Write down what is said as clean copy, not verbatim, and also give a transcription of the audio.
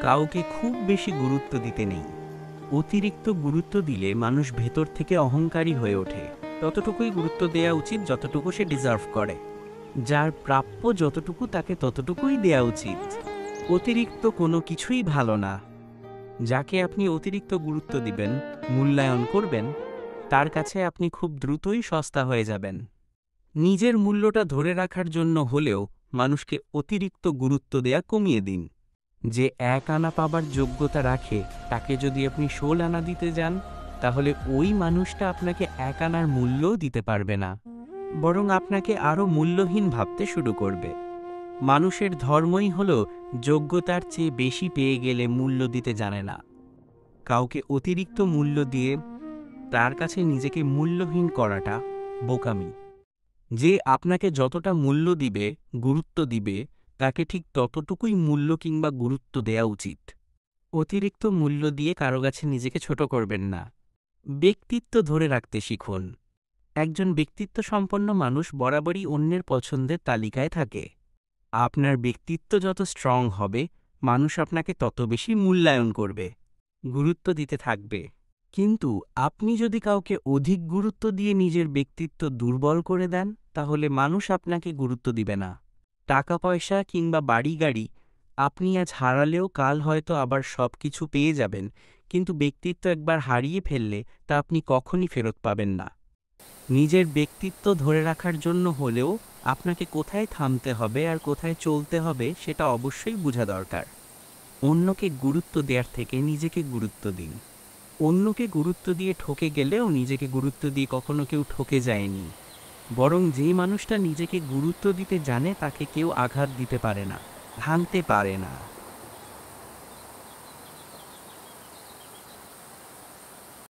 কাউকে খুব বেশি গুরুত্ব দিতে নেই। অতিরিক্ত গুরুত্ব দিলে মানুষ ভেতর থেকে অহংকারী হয়ে ওঠে। ততটুকুই গুরুত্ব দেওয়া উচিত যতটুকু সে ডিজার্ভ করে। যার প্রাপ্য যতটুকু তাকে ততটুকুই দেওয়া উচিত। অতিরিক্ত কোনো কিছুই ভালো না। যাকে আপনি অতিরিক্ত গুরুত্ব দিবেন, মূল্যায়ন করবেন, তার কাছে আপনি খুব দ্রুতই সস্তা হয়ে যাবেন। নিজের মূল্যটা ধরে রাখার জন্য হলেও মানুষকে অতিরিক্ত গুরুত্ব দেয়া কমিয়ে দিন। যে 1 আনা পাবার যোগ্যতা রাখে তাকে যদি আপনি 16 আনা দিতে যান, তাহলে ওই মানুষটা আপনাকে 1 আনার মূল্যও দিতে পারবে না, বরং আপনাকে আরও মূল্যহীন ভাবতে শুরু করবে। মানুষের ধর্মই হলো যোগ্যতার চেয়ে বেশি পেয়ে গেলে মূল্য দিতে জানে না। কাউকে অতিরিক্ত মূল্য দিয়ে তার কাছে নিজেকে মূল্যহীন করাটা বোকামি। যে আপনাকে যতটা মূল্য দিবে, গুরুত্ব দিবে, তাকে ঠিক ততটুকুই মূল্য কিংবা গুরুত্ব দেয়া উচিত। অতিরিক্ত মূল্য দিয়ে কারো কাছে নিজেকে ছোট করবেন না। ব্যক্তিত্ব ধরে রাখতে শিখুন। একজন ব্যক্তিত্ব সম্পন্ন মানুষ বরাবরই অন্যের পছন্দের তালিকায় থাকে। আপনার ব্যক্তিত্ব যত স্ট্রং হবে, মানুষ আপনাকে তত বেশি মূল্যায়ন করবে, গুরুত্ব দিতে থাকবে। কিন্তু আপনি যদি কাউকে অধিক গুরুত্ব দিয়ে নিজের ব্যক্তিত্ব দুর্বল করে দেন, তাহলে মানুষ আপনাকে গুরুত্ব দিবে না। টাকা পয়সা কিংবা বাড়ি গাড়ি আপনি আজ হারালেও কাল হয়তো আবার সব কিছু পেয়ে যাবেন, কিন্তু ব্যক্তিত্ব একবার হারিয়ে ফেললে তা আপনি কখনই ফেরত পাবেন না। নিজের ব্যক্তিত্ব ধরে রাখার জন্য হলেও আপনাকে কোথায় থামতে হবে আর কোথায় চলতে হবে সেটা অবশ্যই বোঝা দরকার। অন্যকে গুরুত্ব দেওয়ার থেকে নিজেকে গুরুত্ব দিন। অন্যকে গুরুত্ব দিয়ে ঠকে গেলেও নিজেকে গুরুত্ব দিয়ে কখনো কেউ ঠকে যায়নি। বরং যে মানুষটা নিজেকে গুরুত্ব দিতে জানে তাকে কেউ আঘাত দিতে পারে না, ভাঙতে পারে না।